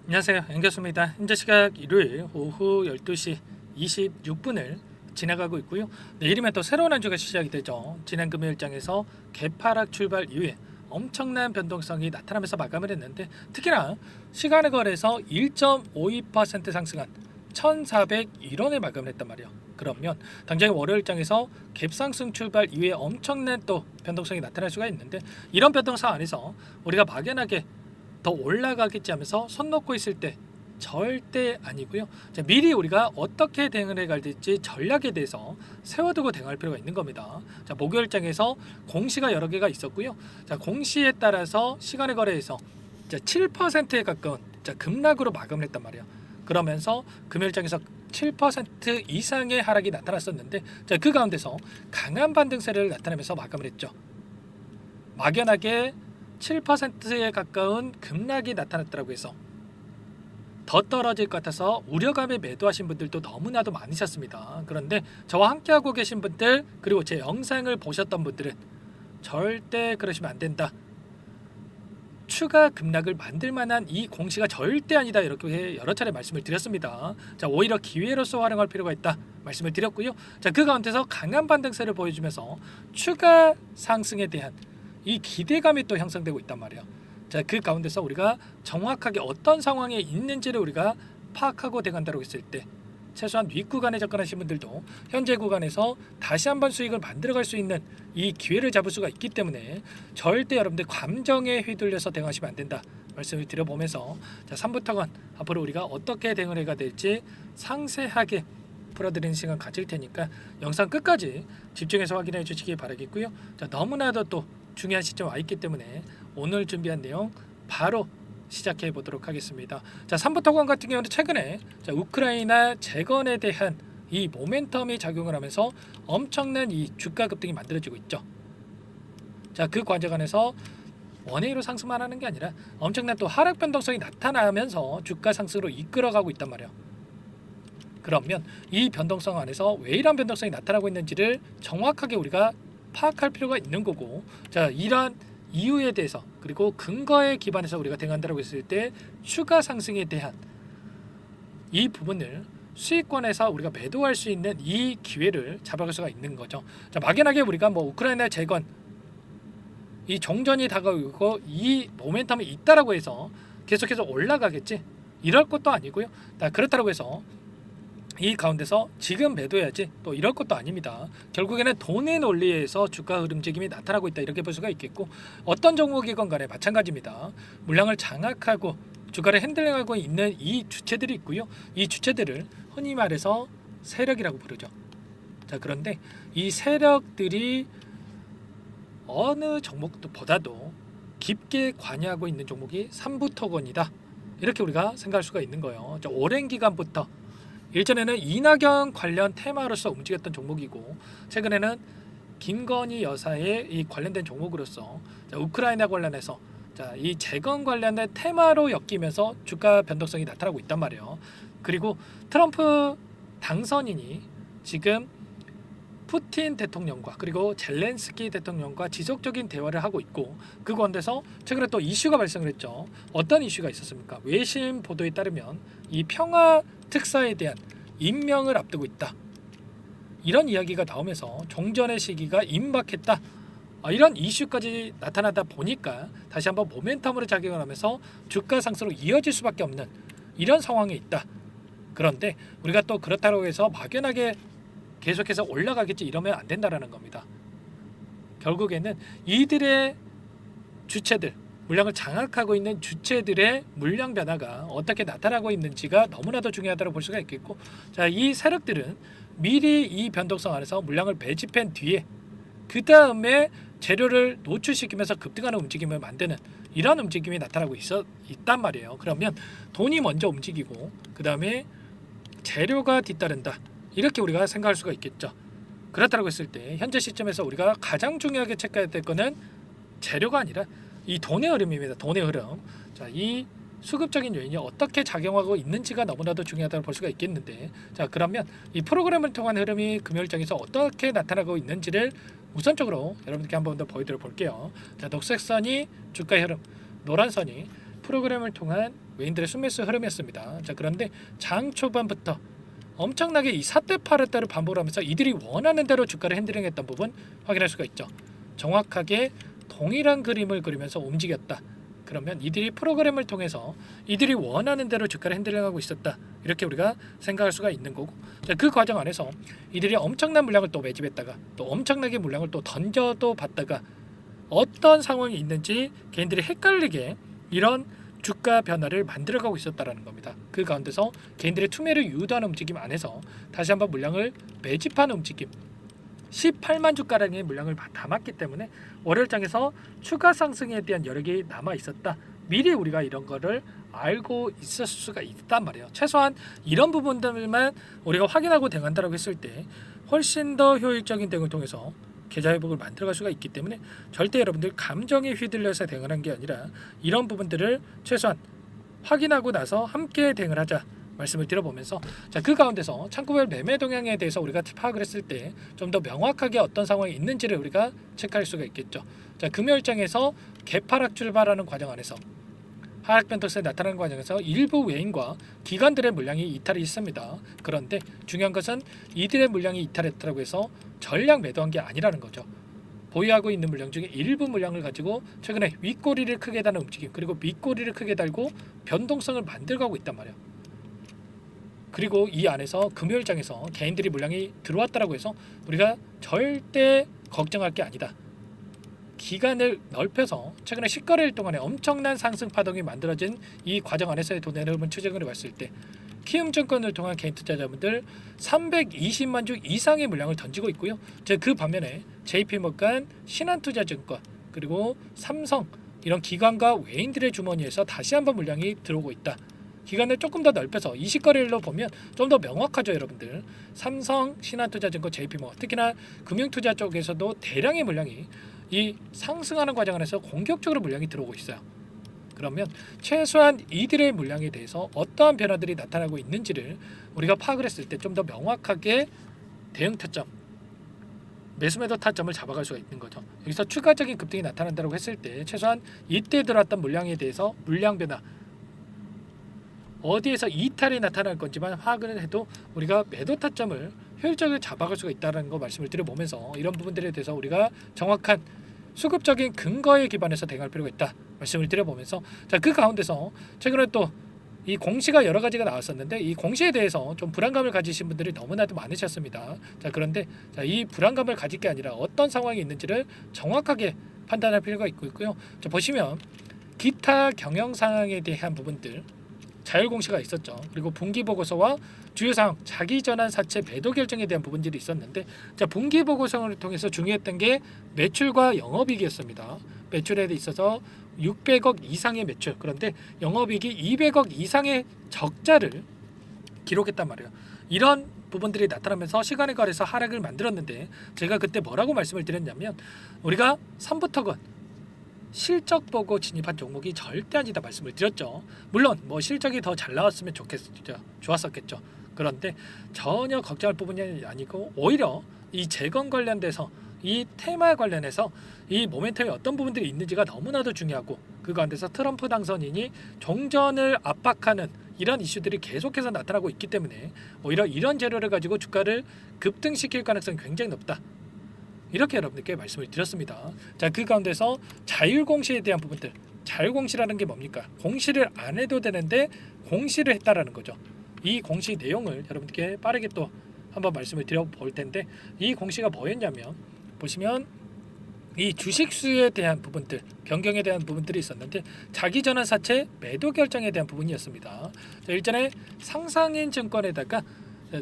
안녕하세요. 앵교수입니다. 현재 시각 일요일 오후 12시 26분을 지나가고 있고요. 내일이면 또 새로운 한 주가 시작이 되죠. 지난 금요일장에서 개파락 출발 이후에 엄청난 변동성이 나타나면서 마감을 했는데, 특히나 시간을 거래해서 1.52% 상승한 1401원에 마감을 했단 말이에요. 그러면 당장 월요일장에서 갭상승 출발 이후에 엄청난 또 변동성이 나타날 수가 있는데, 이런 변동성 안에서 우리가 막연하게 더 올라가겠지 하면서 손 놓고 있을 때 절대 아니고요. 자, 미리 우리가 어떻게 대응을 해갈 될지 전략에 대해서 세워두고 대응할 필요가 있는 겁니다. 자, 목요일장에서 공시가 여러 개가 있었고요. 자, 공시에 따라서 시간을 거래해서 7%에 가까운 급락으로 마감을 했단 말이에요. 그러면서 금요일장에서 7% 이상의 하락이 나타났었는데, 자, 그 가운데서 강한 반등세를 나타내면서 마감을 했죠. 막연하게 7%에 가까운 급락이 나타났다고 해서 더 떨어질 것 같아서 우려감에 매도하신 분들도 너무나도 많으셨습니다. 그런데 저와 함께하고 계신 분들, 그리고 제 영상을 보셨던 분들은 절대 그러시면 안 된다, 추가 급락을 만들 만한 이 공시가 절대 아니다, 이렇게 여러 차례 말씀을 드렸습니다. 자, 오히려 기회로서 활용할 필요가 있다 말씀을 드렸고요. 자, 그 가운데서 강한 반등세를 보여주면서 추가 상승에 대한 이 기대감이 또 형성되고 있단 말이에요. 자, 그 가운데서 우리가 정확하게 어떤 상황에 있는지를 우리가 파악하고 대간다고 했을 때, 최소한 윗구간에 접근하신 분들도 현재 구간에서 다시 한번 수익을 만들어갈 수 있는 이 기회를 잡을 수가 있기 때문에 절대 여러분들 감정에 휘둘려서 대응하시면 안 된다 말씀을 드려보면서, 자, 3부터건 앞으로 우리가 어떻게 대응을 해가 될지 상세하게 풀어드리는 시간 가질 테니까 영상 끝까지 집중해서 확인해 주시기 바라겠고요. 자, 너무나도 또 중요한 시점 와 있기 때문에 오늘 준비한 내용 바로 시작해 보도록 하겠습니다. 자, 3부 토건 같은 경우는 최근에 우크라이나 재건에 대한 이 모멘텀이 작용을 하면서 엄청난 이 주가 급등이 만들어지고 있죠. 자, 그 과정 안에서 원웨이로 상승만 하는 게 아니라 엄청난 또 하락 변동성이 나타나면서 주가 상승으로 이끌어가고 있단 말이에요. 그러면 이 변동성 안에서 왜 이런 변동성이 나타나고 있는지를 정확하게 우리가 파악할 필요가 있는 거고, 자, 이러한 이유에 대해서 그리고 근거에 기반해서 우리가 대응한다고 했을 때 추가 상승에 대한 이 부분을 수익권에서 우리가 매도할 수 있는 이 기회를 잡아갈 수가 있는 거죠. 자, 막연하게 우리가 우크라이나 재건 이 종전이 다가오고 이 모멘텀이 있다라고 해서 계속해서 올라가겠지, 이럴 것도 아니고요. 그렇다고 해서 이 가운데서 지금 매도해야지 또 이럴 것도 아닙니다. 결국에는 돈의 논리에서 주가 흐름 움직임이 나타나고 있다, 이렇게 볼 수가 있겠고, 어떤 종목이건 간에 마찬가지입니다. 물량을 장악하고 주가를 핸들링하고 있는 이 주체들이 있고요. 이 주체들을 흔히 말해서 세력이라고 부르죠. 자, 그런데 이 세력들이 어느 종목보다도 깊게 관여하고 있는 종목이 삼부토건이다, 이렇게 우리가 생각할 수가 있는 거예요. 오랜 기간부터 일전에는 이낙연 관련 테마로서 움직였던 종목이고, 최근에는 김건희 여사의 이 관련된 종목으로서 우크라이나 관련해서 이 재건 관련된 테마로 엮이면서 주가 변동성이 나타나고 있단 말이에요. 그리고 트럼프 당선인이 지금 푸틴 대통령과 그리고 젤렌스키 대통령과 지속적인 대화를 하고 있고, 그 가운데서 최근에 또 이슈가 발생을 했죠. 어떤 이슈가 있었습니까? 외신 보도에 따르면 이 평화 특사에 대한 임명을 앞두고 있다, 이런 이야기가 나오면서 종전의 시기가 임박했다, 이런 이슈까지 나타나다 보니까 다시 한번 모멘텀으로 작용을 하면서 주가 상승으로 이어질 수밖에 없는 이런 상황에 있다. 그런데 우리가 또 그렇다고 해서 막연하게 계속해서 올라가겠지 이러면 안 된다라는 겁니다. 결국에는 이들의 주체들, 물량을 장악하고 있는 주체들의 물량 변화가 어떻게 나타나고 있는지가 너무나도 중요하다고 볼 수가 있겠고, 자, 이 세력들은 미리 이 변동성 안에서 물량을 매집한 뒤에 그 다음에 재료를 노출시키면서 급등하는 움직임을 만드는 이런 움직임이 나타나고 있단 말이에요. 그러면 돈이 먼저 움직이고 그 다음에 재료가 뒤따른다, 이렇게 우리가 생각할 수가 있겠죠. 그렇다고 했을 때 현재 시점에서 우리가 가장 중요하게 체크해야 될 거는 재료가 아니라 이 돈의 흐름입니다. 돈의 흐름. 자, 이 수급적인 요인이 어떻게 작용하고 있는지가 너무나도 중요하다고 볼 수가 있겠는데, 자, 그러면 이 프로그램을 통한 흐름이 금요일장에서 어떻게 나타나고 있는지를 우선적으로 여러분들께 한 번 더 보여드려 볼게요. 자, 녹색 선이 주가의 흐름, 노란 선이 프로그램을 통한 외인들의 순매수 흐름이었습니다. 자, 그런데 장 초반부터 엄청나게 이 사태 팔았다를 반복을 하면서 이들이 원하는 대로 주가를 핸들링했던 부분 확인할 수가 있죠. 정확하게 동일한 그림을 그리면서 움직였다. 그러면 이들이 프로그램을 통해서 이들이 원하는 대로 주가를 핸들링하고 있었다. 이렇게 우리가 생각할 수가 있는 거고, 자, 그 과정 안에서 이들이 엄청난 물량을 또 매집했다가 또 엄청나게 물량을 또 던져도 받다가 어떤 상황이 있는지 개인들이 헷갈리게 이런 주가 변화를 만들어가고 있었다라는 겁니다. 그 가운데서 개인들의 투매를 유도하는 움직임 안에서 다시 한번 물량을 매집하는 움직임, 18만 주가량의 물량을 담았기 때문에 월요일장에서 추가 상승에 대한 여력이 남아 있었다. 미리 우리가 이런 거를 알고 있을 수가 있단 말이에요. 최소한 이런 부분들만 우리가 확인하고 대응한다고 했을 때 훨씬 더 효율적인 대응을 통해서 계좌 회복을 만들어갈 수가 있기 때문에 절대 여러분들 감정에 휘둘려서 대응하는 게 아니라 이런 부분들을 최소한 확인하고 나서 함께 대응을 하자 말씀을 드려보면서, 자, 그 가운데서 창구별 매매 동향에 대해서 우리가 파악을 했을 때 좀 더 명확하게 어떤 상황이 있는지를 우리가 체크할 수가 있겠죠. 자, 금요일장에서 개파락 출발하는 과정 안에서 하락 변동성이 나타나는 과정에서 일부 외인과 기관들의 물량이 이탈이 있습니다. 그런데 중요한 것은 이들의 물량이 이탈했다고 해서 전량 매도한 게 아니라는 거죠. 보유하고 있는 물량 중에 일부 물량을 가지고 최근에 윗꼬리를 크게 다는 움직임, 그리고 밑꼬리를 크게 달고 변동성을 만들어가고 있단 말이에요. 그리고 이 안에서 금요일장에서 개인들이 물량이 들어왔다라고 해서 우리가 절대 걱정할 게 아니다. 기간을 넓혀서 최근에 10거래일 동안에 엄청난 상승 파동이 만들어진 이 과정 안에서의 돈의 흐름을 추적을 해봤을 때 키움증권을 통한 개인 투자자분들 320만 주 이상의 물량을 던지고 있고요. 그 반면에 JP모간, 신한투자증권, 그리고 삼성 이런 기관과 외인들의 주머니에서 다시 한번 물량이 들어오고 있다. 기간을 조금 더 넓혀서 20거래일로 보면 좀 더 명확하죠, 여러분들. 삼성, 신한투자증권, JP모간, 특히나 금융투자 쪽에서도 대량의 물량이 이 상승하는 과정 안에서 공격적으로 물량이 들어오고 있어요. 그러면 최소한 이들의 물량에 대해서 어떠한 변화들이 나타나고 있는지를 우리가 파악을 했을 때 좀 더 명확하게 대응 타점, 매수매도 타점을 잡아갈 수가 있는 거죠. 여기서 추가적인 급등이 나타난다고 했을 때 최소한 이때 들어왔던 물량에 대해서 물량 변화, 어디에서 이탈이 나타날 건지만 파악을 해도 우리가 매도 타점을 효율적으로 잡아갈 수가 있다는 거 말씀을 드려보면서 이런 부분들에 대해서 우리가 정확한 수급적인 근거에 기반해서 대응할 필요가 있다 말씀을 드려보면서, 자, 그 가운데서 최근에 또 이 공시가 여러 가지가 나왔었는데 이 공시에 대해서 좀 불안감을 가지신 분들이 너무나도 많으셨습니다. 자, 그런데 이 불안감을 가질 게 아니라 어떤 상황이 있는지를 정확하게 판단할 필요가 있고요. 자, 보시면 기타 경영 상황에 대한 부분들 자율 공시가 있었죠. 그리고 분기 보고서와 주요 사항, 자기 전환 사채 매도 결정에 대한 부분들이 있었는데, 자, 분기 보고서를 통해서 중요했던 게 매출과 영업이익이었습니다. 매출에 있어서 600억 이상의 매출, 그런데 영업이익이 200억 이상의 적자를 기록했단 말이에요. 이런 부분들이 나타나면서 시간에 걸해서 하락을 만들었는데, 제가 그때 뭐라고 말씀을 드렸냐면 우리가 3부터건 실적 보고 진입한 종목이 절대 아니다 말씀을 드렸죠. 물론 뭐 실적이 더 잘 나왔으면 좋았었겠죠. 그런데 전혀 걱정할 부분이 아니고 오히려 이 재건 관련돼서 이 테마 관련해서 이 모멘텀이 어떤 부분들이 있는지가 너무나도 중요하고, 그 가운데서 트럼프 당선인이 종전을 압박하는 이런 이슈들이 계속해서 나타나고 있기 때문에 오히려 이런 재료를 가지고 주가를 급등시킬 가능성이 굉장히 높다. 이렇게 여러분들께 말씀을 드렸습니다. 자, 그 가운데서 자율공시에 대한 부분들, 자율공시라는 게 뭡니까? 공시를 안 해도 되는데 공시를 했다라는 거죠. 이 공시 내용을 여러분들께 빠르게 또 한번 말씀을 드려볼 텐데, 이 공시가 뭐였냐면 보시면 이 주식수에 대한 부분들, 변경에 대한 부분들이 있었는데 자기 전환 사채 매도 결정에 대한 부분이었습니다. 자, 일전에 상상인 증권에다가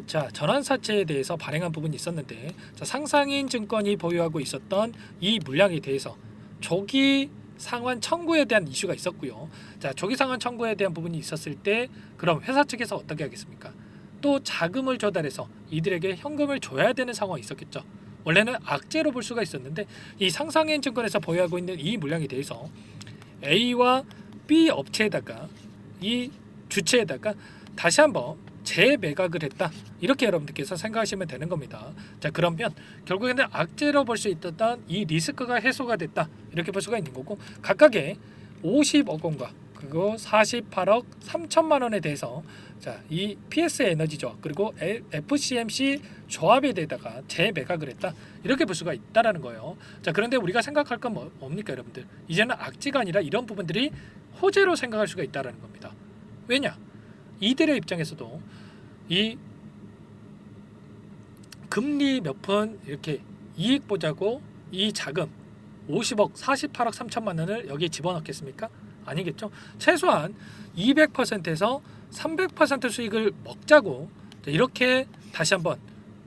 자, 전환 사채에 대해서 발행한 부분이 있었는데, 자, 상상인 증권이 보유하고 있었던 이 물량에 대해서 조기 상환 청구에 대한 이슈가 있었고요. 자, 조기 상환 청구에 대한 부분이 있었을 때 그럼 회사 측에서 어떻게 하겠습니까? 또 자금을 조달해서 이들에게 현금을 줘야 되는 상황이 있었겠죠. 원래는 악재로 볼 수가 있었는데 이 상상인 증권에서 보유하고 있는 이 물량에 대해서 A와 B 업체에다가 이 주체에다가 다시 한번 재매각을 했다, 이렇게 여러분들께서 생각하시면 되는 겁니다. 자, 그러면 결국에는 악재로 볼 수 있었던 이 리스크가 해소가 됐다, 이렇게 볼 수가 있는 거고, 각각의 50억 원과 그리고 48억 3천만 원에 대해서 자, 이 PS 에너지 조합 그리고 FCMC 조합에 대해다가 재매각을 했다. 이렇게 볼 수가 있다라는 거예요. 자, 그런데 우리가 생각할 건 뭡니까, 여러분들? 이제는 악재가 아니라 이런 부분들이 호재로 생각할 수가 있다라는 겁니다. 왜냐? 이들의 입장에서도 이 금리 몇 푼 이렇게 이익 보자고 이 자금 50억 48억 3천만 원을 여기에 집어넣겠습니까? 아니겠죠. 최소한 200%에서 300% 수익을 먹자고 이렇게 다시 한번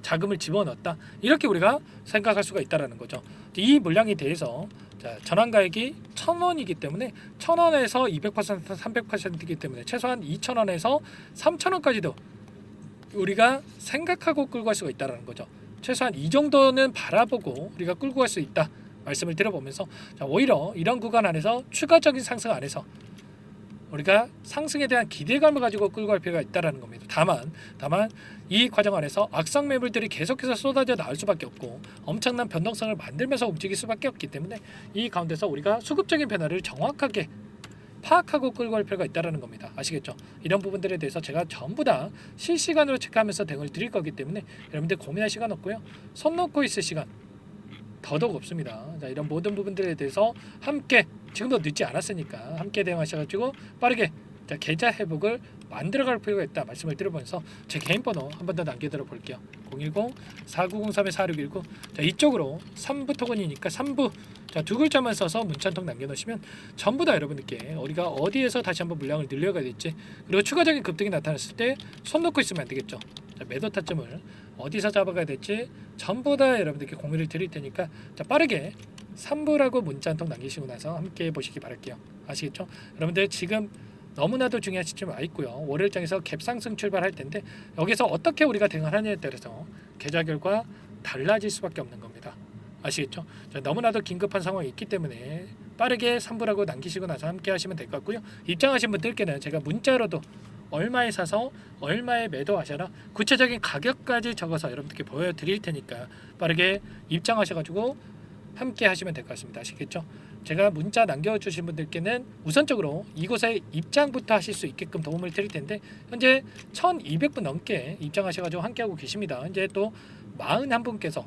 자금을 집어넣었다. 이렇게 우리가 생각할 수가 있다라는 거죠. 이 물량에 대해서 자, 전환가액이 1,000원이기 때문에 1,000원에서 200% 300%이기 때문에 최소한 2,000원에서 3,000원까지도 우리가 생각하고 끌고 갈 수가 있다라는 거죠. 최소한 이 정도는 바라보고 우리가 끌고 갈 수 있다 말씀을 드려보면서 자, 오히려 이런 구간 안에서 추가적인 상승 안에서 우리가 상승에 대한 기대감을 가지고 끌고 갈 필요가 있다라는 겁니다. 다만 이 과정 안에서 악성 매물들이 계속해서 쏟아져 나올 수밖에 없고 엄청난 변동성을 만들면서 움직일 수밖에 없기 때문에 이 가운데서 우리가 수급적인 변화를 정확하게 파악하고 끌고 갈 필요가 있다는 겁니다. 아시겠죠? 이런 부분들에 대해서 제가 전부 다 실시간으로 체크하면서 대응을 드릴 거기 때문에 여러분들 고민할 시간 없고요. 손 놓고 있을 시간 더더욱 없습니다. 자, 이런 모든 부분들에 대해서 함께 지금도 늦지 않았으니까 함께 대응하셔가지고 빠르게 자, 계좌 회복을 만들어갈 필요가 있다 말씀을 드려보면서 제 개인 번호 한 번 더 남겨드려 볼게요. 010-4903-4619 자, 이쪽으로 3부 토큰이니까 3부 자, 두 글자만 써서 문자 한 통 남겨놓으시면 전부 다 여러분들께 우리가 어디에서 다시 한번 물량을 늘려가야 될지 그리고 추가적인 급등이 나타났을 때 손 놓고 있으면 안 되겠죠. 자, 매도 타점을 어디서 잡아가야 될지 전부 다 여러분들께 공유를 드릴 테니까 자, 빠르게 3부라고 문자 한 통 남기시고 나서 함께 보시기 바랄게요. 아시겠죠? 여러분들 지금 너무나도 중요한 시점에 와 있고요. 월요일장에서 갭상승 출발할 텐데 여기서 어떻게 우리가 대응하느냐에 따라서 계좌 결과 달라질 수밖에 없는 겁니다. 아시겠죠? 자, 너무나도 긴급한 상황이 있기 때문에 빠르게 3부라고 남기시고 나서 함께 하시면 될 것 같고요. 입장하신 분들께는 제가 문자로도 얼마에 사서 얼마에 매도하셔라 구체적인 가격까지 적어서 여러분들께 보여드릴 테니까 빠르게 입장하셔가지고 함께 하시면 될 것 같습니다. 아시겠죠? 제가 문자 남겨주신 분들께는 우선적으로 이곳에 입장부터 하실 수 있게끔 도움을 드릴 텐데 현재 1200분 넘게 입장하셔가지고 함께하고 계십니다. 현재 또 41분께서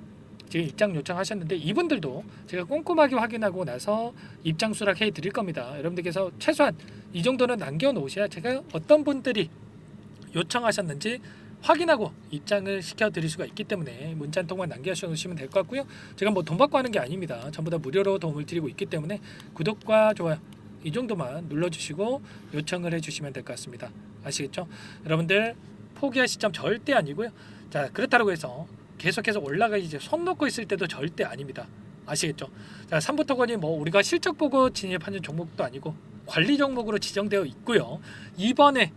지금 입장 요청하셨는데 이분들도 제가 꼼꼼하게 확인하고 나서 입장 수락해 드릴 겁니다. 여러분들께서 최소한 이 정도는 남겨놓으셔야 제가 어떤 분들이 요청하셨는지 확인하고 입장을 시켜드릴 수가 있기 때문에 문자 한 통만 남겨주시면 될 것 같고요. 제가 뭐 돈 받고 하는 게 아닙니다. 전부 다 무료로 도움을 드리고 있기 때문에 구독과 좋아요 이 정도만 눌러주시고 요청을 해주시면 될 것 같습니다. 아시겠죠? 여러분들 포기할 시점 절대 아니고요. 자, 그렇다고 해서 계속해서 올라가기 이제 손 놓고 있을 때도 절대 아닙니다. 아시겠죠? 자, 3부 토건이 뭐 우리가 실적 보고 진입하는 종목도 아니고 관리 종목으로 지정되어 있고요. 이번에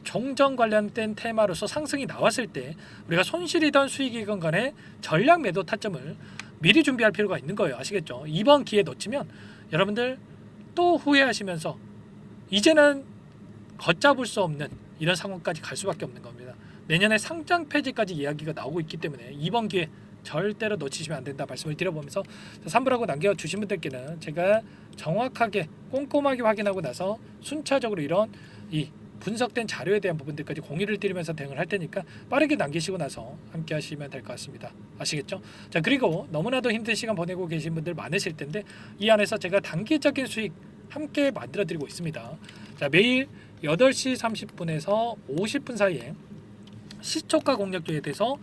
종전 관련된 테마로서 상승이 나왔을 때 우리가 손실이든 수익이건 간에 전략 매도 타점을 미리 준비할 필요가 있는 거예요. 아시겠죠? 이번 기회 놓치면 여러분들 또 후회하시면서 이제는 걷잡을 수 없는 이런 상황까지 갈 수밖에 없는 겁니다. 내년에 상장 폐지까지 이야기가 나오고 있기 때문에 이번 기회 절대로 놓치시면 안 된다 말씀을 드려보면서 3부라고 남겨주신 분들께는 제가 정확하게 꼼꼼하게 확인하고 나서 순차적으로 이런 이 분석된 자료에 대한 부분들까지 공유를 드리면서 대응을 할 테니까 빠르게 남기시고 나서 함께 하시면 될 것 같습니다. 아시겠죠? 자, 그리고 너무나도 힘든 시간 보내고 계신 분들 많으실 텐데 이 안에서 제가 단기적인 수익 함께 만들어 드리고 있습니다. 자, 매일 8시 30분에서 50분 사이에 시초가 공략주에 대해서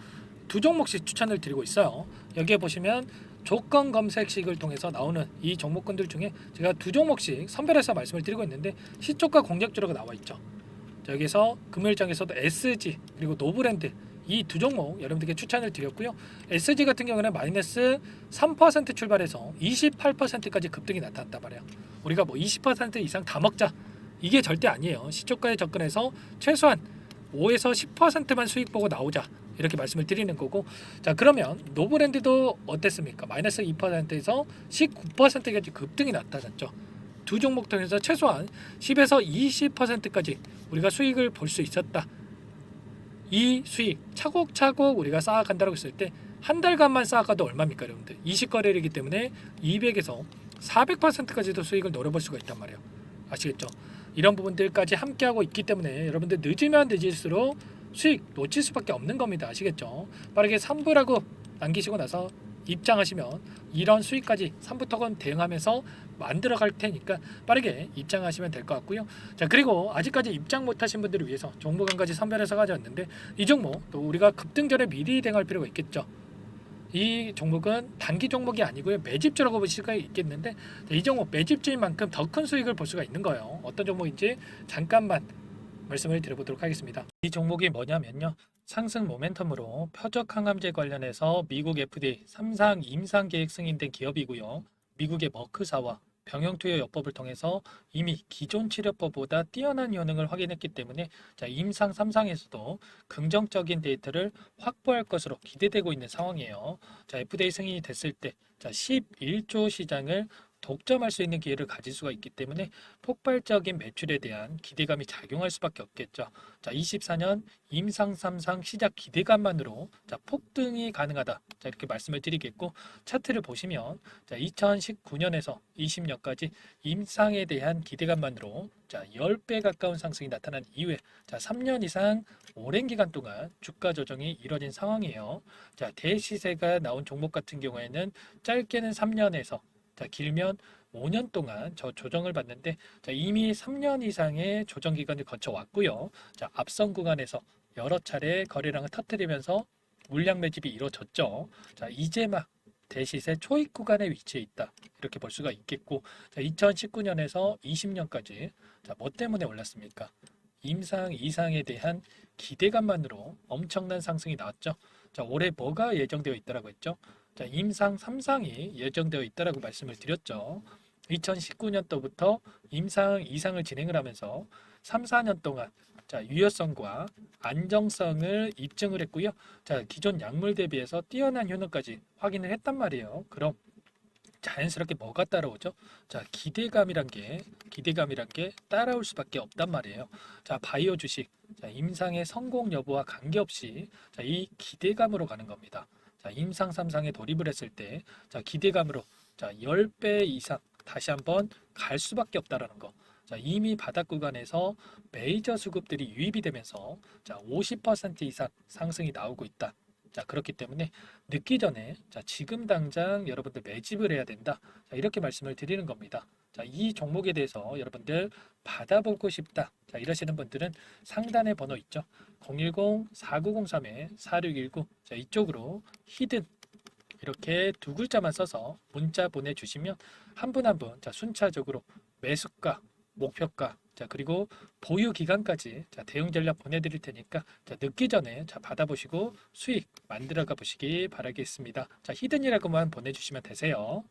두 종목씩 추천을 드리고 있어요. 여기에 보시면 조건 검색식을 통해서 나오는 이 종목군들 중에 제가 두 종목씩 선별해서 말씀을 드리고 있는데 시초가 공략주라고 나와 있죠. 자, 여기서 금요일장에서도 SG 그리고 노브랜드 이 두 종목 여러분들께 추천을 드렸고요. SG 같은 경우는 마이너스 3% 출발해서 28%까지 급등이 나타났단 말이에요. 우리가 뭐 20% 이상 다 먹자 이게 절대 아니에요. 시초가에 접근해서 최소한 5에서 10%만 수익 보고 나오자 이렇게 말씀을 드리는 거고 자 그러면 노브랜드도 어땠습니까? 마이너스 2%에서 19%까지 급등이 나타났죠. 두 종목 통해서 최소한 10에서 20%까지 우리가 수익을 볼 수 있었다. 이 수익 차곡차곡 우리가 쌓아간다고 했을 때 한 달간만 쌓아가도 얼마입니까 여러분들? 20거래이기 때문에 200에서 400%까지도 수익을 노려볼 수가 있단 말이에요. 아시겠죠? 이런 부분들까지 함께하고 있기 때문에 여러분들 늦으면 늦을수록 수익 놓칠 수밖에 없는 겁니다. 아시겠죠? 빠르게 3부라고 남기시고 나서 입장하시면 이런 수익까지 3부 토건 대응하면서 만들어 갈 테니까 빠르게 입장하시면 될 것 같고요. 자, 그리고 아직까지 입장 못하신 분들을 위해서 종목 한 가지 선별해서 가져왔는데, 이 종목 또 우리가 급등 전에 미리 대응할 필요가 있겠죠. 이 종목은 단기 종목이 아니고요, 매집주라고 보실 수가 있겠는데, 이 종목 매집주인 만큼 더 큰 수익을 볼 수가 있는 거예요. 어떤 종목인지 잠깐만 말씀을 드려보도록 하겠습니다. 이 종목이 뭐냐면요, 상승 모멘텀으로 표적 항암제 관련해서 미국 FDA 3상 임상 계획 승인된 기업이고요. 미국의 머크사와 병용투여 요법을 통해서 이미 기존 치료법보다 뛰어난 효능을 확인했기 때문에 임상 3상에서도 긍정적인 데이터를 확보할 것으로 기대되고 있는 상황이에요. FDA 승인이 됐을 때 11조 시장을 독점할 수 있는 기회를 가질 수가 있기 때문에 폭발적인 매출에 대한 기대감이 작용할 수밖에 없겠죠. 24년 임상 3상 시작 기대감만으로 폭등이 가능하다. 이렇게 말씀을 드리겠고, 차트를 보시면 2019년에서 20년까지 임상에 대한 기대감만으로 10배 가까운 상승이 나타난 이후에 3년 이상 오랜 기간 동안 주가 조정이 이뤄진 상황이에요. 대시세가 나온 종목 같은 경우에는 짧게는 3년에서 길면 5년 동안 저 조정을 받는데, 이미 3년 이상의 조정 기간을 거쳐 왔고요. 앞선 구간에서 여러 차례 거래량을 터뜨리면서 물량 매집이 이루어졌죠. 이제 막 대시세 초입 구간에 위치해 있다. 이렇게 볼 수가 있겠고, 2019년에서 20년까지 뭐 때문에 올랐습니까? 임상 이상에 대한 기대감만으로 엄청난 상승이 나왔죠. 올해 뭐가 예정되어 있다라고 했죠? 임상 3상이 예정되어 있다라고 말씀을 드렸죠. 2019년도부터 임상 2상을 진행을 하면서 3, 4년 동안 유효성과 안정성을 입증을 했고요. 기존 약물 대비해서 뛰어난 효능까지 확인을 했단 말이에요. 그럼 자연스럽게 뭐가 따라오죠? 기대감이란 게 따라올 수밖에 없단 말이에요. 바이오 주식, 임상의 성공 여부와 관계없이 이 기대감으로 가는 겁니다. 임상 3상에 돌입을 했을 때 기대감으로 10배 이상 다시 한번 갈 수밖에 없다라는 거. 이미 바닥 구간에서 메이저 수급들이 유입이 되면서 50% 이상 상승이 나오고 있다. 그렇기 때문에 늦기 전에 지금 당장 여러분들 매집을 해야 된다. 이렇게 말씀을 드리는 겁니다. 이 종목에 대해서 여러분들 받아보고 싶다. 이러시는 분들은 상단에 번호 있죠. 010-4903-4619. 이쪽으로 히든 이렇게 두 글자만 써서 문자 보내주시면 한 분 한 분 순차적으로 매수가, 목표가, 그리고 보유 기간까지 대응 전략 보내드릴 테니까 늦기 전에 받아보시고 수익 만들어가 보시기 바라겠습니다. 히든이라고만 보내주시면 되세요.